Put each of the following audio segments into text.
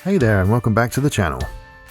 Hey there and welcome back to the channel.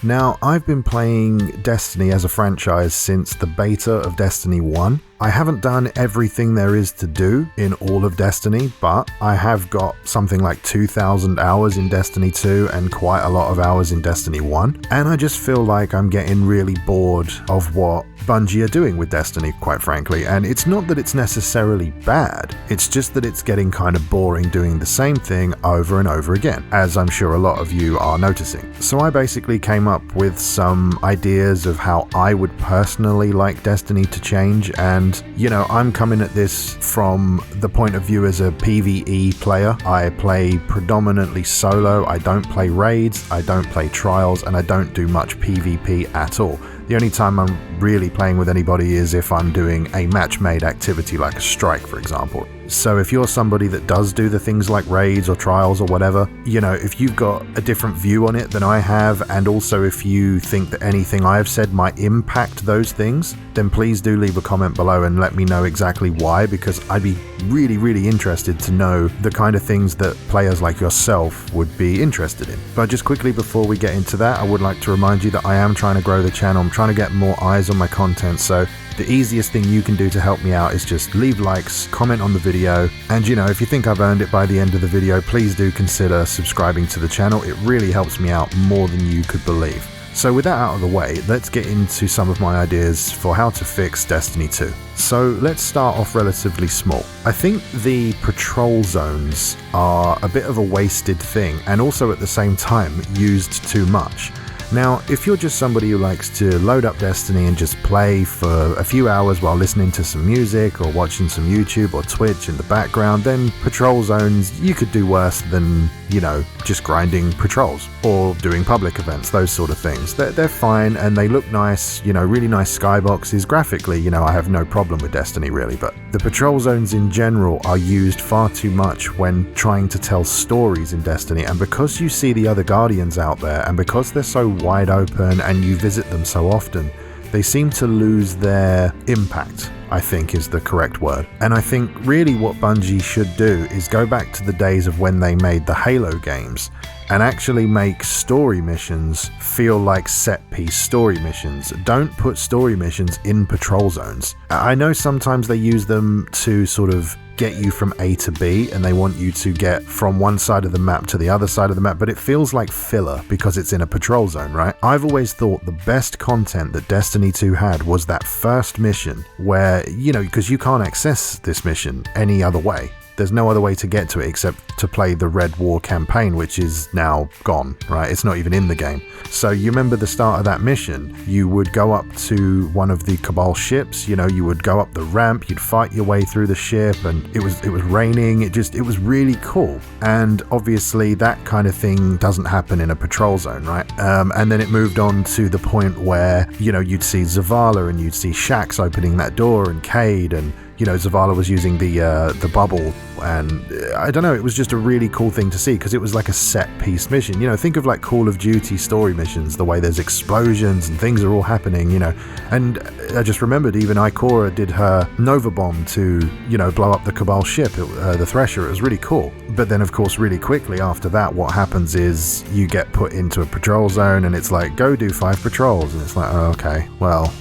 Now, I've been playing Destiny as a franchise since the beta of Destiny 1. I haven't done everything there is to do in all of Destiny, but I have got something like 2,000 hours in Destiny 2 and quite a lot of hours in Destiny 1. And I just feel like I'm getting really bored of what Bungie are doing with Destiny, quite frankly. And it's not that it's necessarily bad, it's just that it's getting kind of boring doing the same thing over and over again, as I'm sure a lot of you are noticing. So I basically came up with some ideas of how I would personally like Destiny to change, and you know, I'm coming at this from the point of view as a PvE player. I play predominantly solo, I don't play raids, I don't play trials, and I don't do much PvP at all. The only time I'm really playing with anybody is if I'm doing a match-made activity like a strike, for example. So if you're somebody that does do the things like raids or trials or whatever, you know, if you've got a different view on it than I have, and also if you think that anything I have said might impact those things, then please do leave a comment below and let me know exactly why, because I'd be really interested to know the kind of things that players like yourself would be interested in. But just quickly before we get into that, I would like to remind you that I am trying to grow the channel. I'm trying to get more eyes on my content, so the easiest thing you can do to help me out is just leave likes, comment on the video, and you know, if you think I've earned it by the end of the video, please do consider subscribing to the channel. It really helps me out more than you could believe. So with that out of the way, let's get into some of my ideas for how to fix Destiny 2. So let's start off relatively small. I think the patrol zones are a bit of a wasted thing, and also at the same time used too much. Now, if you're just somebody who likes to load up Destiny and just play for a few hours while listening to some music or watching some YouTube or Twitch in the background, then patrol zones, you could do worse than, you know, just grinding patrols or doing public events, those sort of things. They're fine and they look nice, you know, really nice skyboxes. Graphically, you know, I have no problem with Destiny really, but the patrol zones in general are used far too much when trying to tell stories in Destiny, and because you see the other Guardians out there and because they're so wide open and you visit them so often, they seem to lose their impact, I think is the correct word. And I think really what Bungie should do is go back to the days of when they made the Halo games and actually make story missions feel like set-piece story missions. Don't put story missions in patrol zones. I know sometimes they use them to sort of get you from A to B and they want you to get from one side of the map to the other side of the map, but it feels like filler because it's in a patrol zone, right? I've always thought the best content that Destiny 2 had was that first mission where, you know, because you can't access this mission any other way. There's no other way to get to it except to play the Red War campaign, which is now gone, right? It's not even in the game. So you remember the start of that mission, you would go up to one of the Cabal ships, you know, you would go up the ramp, you'd fight your way through the ship, and it was raining, it was really cool. And obviously that kind of thing doesn't happen in a patrol zone, right? And then it moved on to the point where, you know, you'd see Zavala and you'd see Shaxx opening that door and Cade, and you know, Zavala was using the bubble, and I don't know, it was just a really cool thing to see because it was like a set piece mission. You know, think of like Call of Duty story missions, the way there's explosions and things are all happening, you know. And I just remembered even Ikora did her Nova Bomb to, you know, blow up the Cabal ship, the Thresher. It was really cool. But then of course really quickly after that what happens is you get put into a patrol zone and it's like, go do 5 patrols, and it's like, oh, okay, well,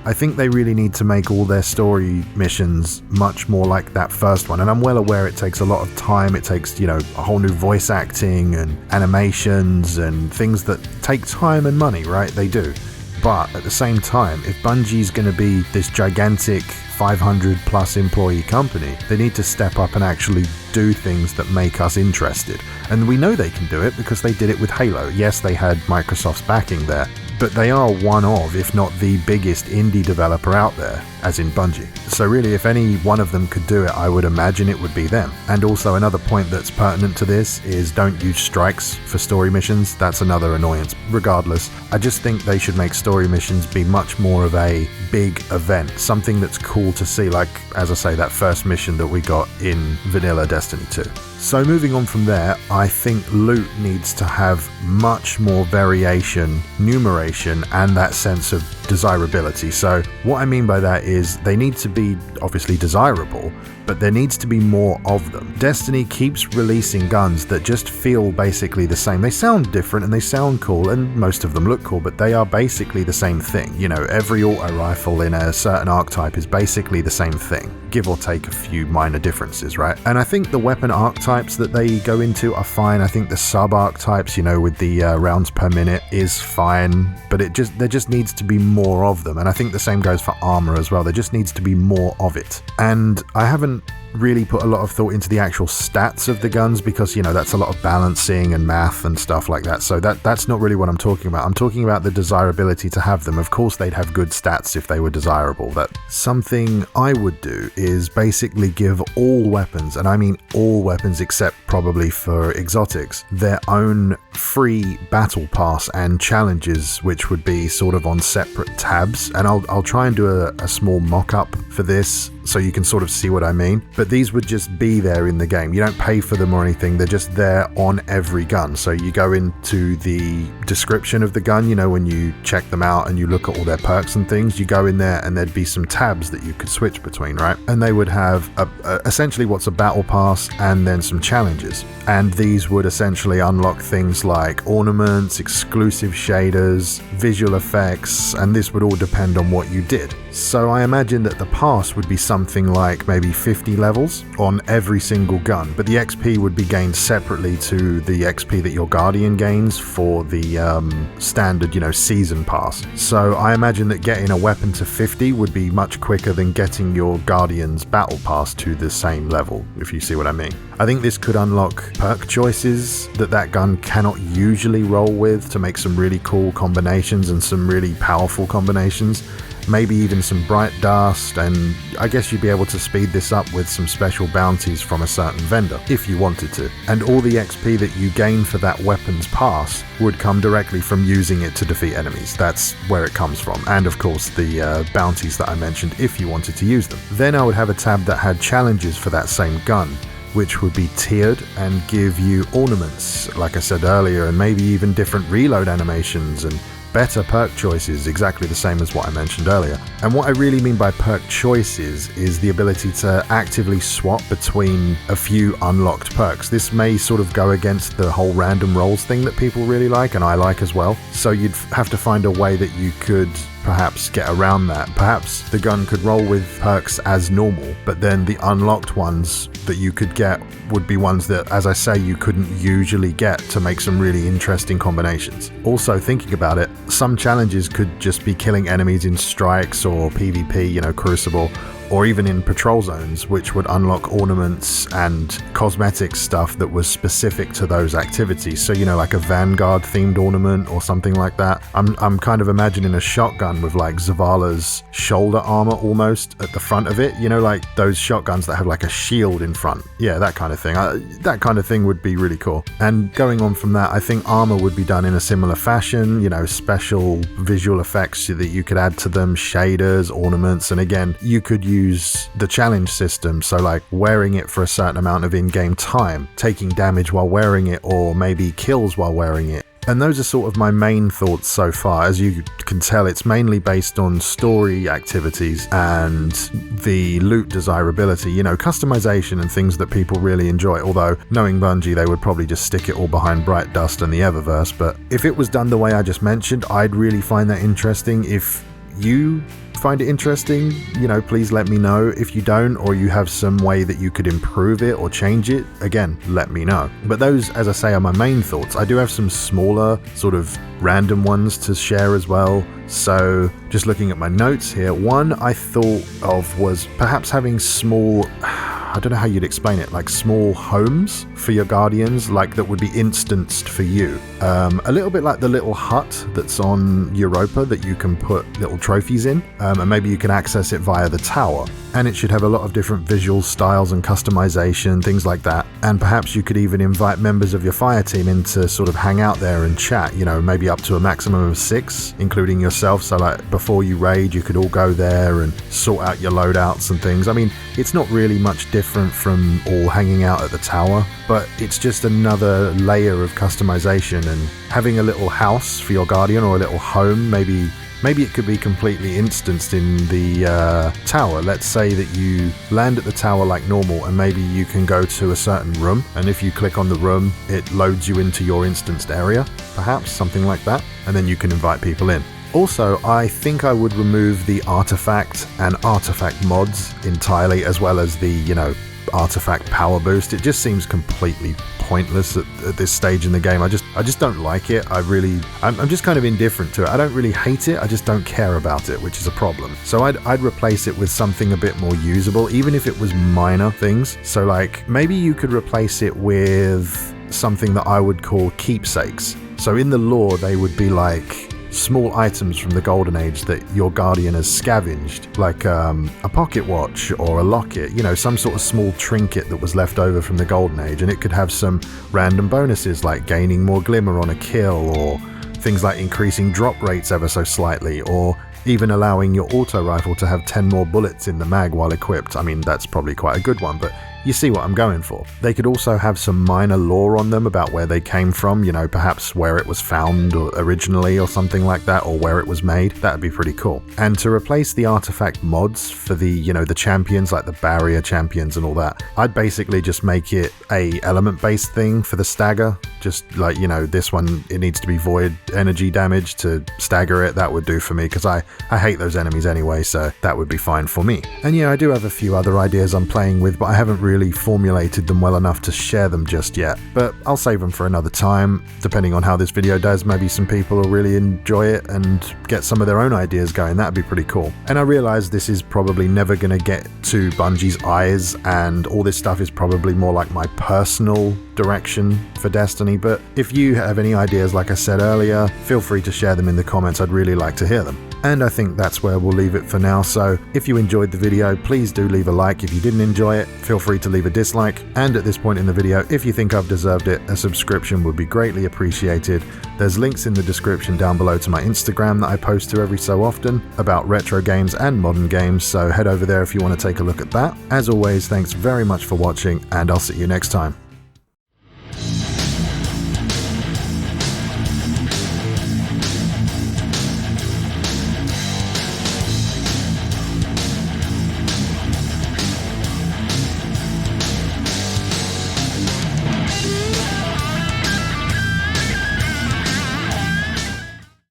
I think they really need to make all their story missions much more like that first one. And I'm well aware it takes a lot of time. It takes, you know, a whole new voice acting and animations and things that take time and money, right? They do. But at the same time, if Bungie's going to be this gigantic 500 plus employee company, they need to step up and actually do things that make us interested. And we know they can do it because they did it with Halo. Yes, they had Microsoft's backing there, but they are one of, if not the biggest indie developer out there, as in Bungie. So really, if any one of them could do it, I would imagine it would be them. And also another point that's pertinent to this is don't use strikes for story missions. That's another annoyance. Regardless, I just think they should make story missions be much more of a big event, something that's cool to see, like, as I say, that first mission that we got in vanilla Destiny 2. So moving on from there, I think loot needs to have much more variation, numeration, and that sense of desirability. So what I mean by that is they need to be obviously desirable, but there needs to be more of them. Destiny keeps releasing guns that just feel basically the same. They sound different and they sound cool, and most of them look cool, but they are basically the same thing. You know, every auto rifle in a certain archetype is basically the same thing, give or take a few minor differences, right? And I think the weapon archetypes that they go into are fine. I think the sub-archetypes, you know, with the rounds per minute is fine, but there just needs to be more of them. And I think the same goes for armor as well. There just needs to be more of it. And I haven't really put a lot of thought into the actual stats of the guns because, you know, that's a lot of balancing and math and stuff like that. So that's not really what I'm talking about. I'm talking about the desirability to have them. Of course, they'd have good stats if they were desirable. That something I would do is basically give all weapons, and I mean all weapons except probably for exotics, their own free battle pass and challenges, which would be sort of on separate tabs. And I'll try and do a small mock-up for this so you can sort of see what I mean. But these would just be there in the game. You don't pay for them or anything. They're just there on every gun. So you go into the description of the gun, you know, when you check them out and you look at all their perks and things, you go in there and there'd be some tabs that you could switch between, right? And they would have essentially what's a battle pass and then some challenges. And these would essentially unlock things like ornaments, exclusive shaders, visual effects, and this would all depend on what you did. So I imagine that the pass would be something like maybe 50 levels on every single gun, but the XP would be gained separately to the XP that your Guardian gains for the standard, you know, season pass. So I imagine that getting a weapon to 50 would be much quicker than getting your Guardian's battle pass to the same level, if you see what I mean. I think this could unlock perk choices that gun cannot usually roll with to make some really cool combinations and some really powerful combinations. Maybe even some bright dust, and I guess you'd be able to speed this up with some special bounties from a certain vendor, if you wanted to. And all the XP that you gain for that weapon's pass would come directly from using it to defeat enemies. That's where it comes from. And of course the bounties that I mentioned, if you wanted to use them. Then I would have a tab that had challenges for that same gun, which would be tiered and give you ornaments, like I said earlier, and maybe even different reload animations and better perk choices, exactly the same as what I mentioned earlier. And what I really mean by perk choices is the ability to actively swap between a few unlocked perks. This may sort of go against the whole random rolls thing that people really like, and I like as well. So you'd have to find a way that you could perhaps get around that. Perhaps the gun could roll with perks as normal, but then the unlocked ones that you could get would be ones that, as I say, you couldn't usually get to make some really interesting combinations. Also, thinking about it, some challenges could just be killing enemies in strikes or PvP, you know, Crucible, or even in patrol zones, which would unlock ornaments and cosmetic stuff that was specific to those activities. So, you know, like a Vanguard themed ornament or something like that. I'm kind of imagining a shotgun with like Zavala's shoulder armor almost at the front of it, you know, like those shotguns that have like a shield in front. Yeah, that kind of thing. That kind of thing would be really cool. And going on from that, I think armor would be done in a similar fashion, you know, special visual effects that you could add to them, shaders, ornaments, and again, you could use the challenge system, so like wearing it for a certain amount of in-game time, taking damage while wearing it, or maybe kills while wearing it. And those are sort of my main thoughts so far. As you can tell, it's mainly based on story activities and the loot desirability, you know, customization and things that people really enjoy. Although, knowing Bungie, they would probably just stick it all behind Bright Dust and the Eververse. But if it was done the way I just mentioned, I'd really find that interesting. If you find it interesting, you know, please let me know. If you don't, or you have some way that you could improve it or change it, again, let me know. But those, as I say, are my main thoughts. I do have some smaller sort of random ones to share as well. So just looking at my notes here, one I thought of was perhaps having small, I don't know how you'd explain it, like small homes for your Guardians, like that would be instanced for you. A little bit like the little hut that's on Europa that you can put little trophies in, and maybe you can access it via the tower. And it should have a lot of different visual styles and customization, things like that. And perhaps you could even invite members of your fire team in to sort of hang out there and chat, you know, maybe up to a maximum of 6, including yourself. So like before you raid, you could all go there and sort out your loadouts and things. I mean, It's not really much different from all hanging out at the tower, but it's just another layer of customization, and having a little house for your guardian or a little home, maybe it could be completely instanced in the tower. Let's say that you land at the tower like normal, and maybe you can go to a certain room, and if you click on the room, it loads you into your instanced area, perhaps, something like that, and then you can invite people in. Also, I think I would remove the artifact and artifact mods entirely, as well as the, artifact power boost. It just seems completely pointless at this stage in the game. I just don't like it. I'm just kind of indifferent to it. I don't really hate it, I just don't care about it, which is a problem. So I'd replace it with something a bit more usable, even if it was minor things. So like, maybe you could replace it with something that I would call keepsakes. So in the lore, they would be like small items from the Golden Age that your guardian has scavenged, like a pocket watch or a locket, some sort of small trinket that was left over from the Golden Age, and it could have some random bonuses like gaining more glimmer on a kill, or things like increasing drop rates ever so slightly, or even allowing your auto rifle to have 10 more bullets in the mag while equipped. I mean, that's probably quite a good one, but you see what I'm going for. They could also have some minor lore on them about where they came from, perhaps where it was found originally or something like that, or where it was made. That'd be pretty cool. And to replace the artifact mods for the, the champions, like the barrier champions and all that, I'd basically just make it a element-based thing for the stagger. Just like, this one, it needs to be void energy damage to stagger it. That would do for me, because I hate those enemies anyway, so that would be fine for me. And yeah, I do have a few other ideas I'm playing with, but I haven't really formulated them well enough to share them just yet. But I'll save them for another time. Depending on how this video does, maybe some people will really enjoy it and get some of their own ideas going. That'd be pretty cool. And I realize this is probably never going to get to Bungie's eyes, and all this stuff is probably more like my personal direction for Destiny, but if you have any ideas, like I said earlier, feel free to share them in the comments. I'd really like to hear them. And I think that's where we'll leave it for now. So if you enjoyed the video, please do leave a like. If you didn't enjoy it, feel free to leave a dislike. And at this point in the video, if you think I've deserved it, a subscription would be greatly appreciated. There's links in the description down below to my Instagram that I post to every so often about retro games and modern games, so head over there if you want to take a look at that. As always, thanks very much for watching, and I'll see you next time.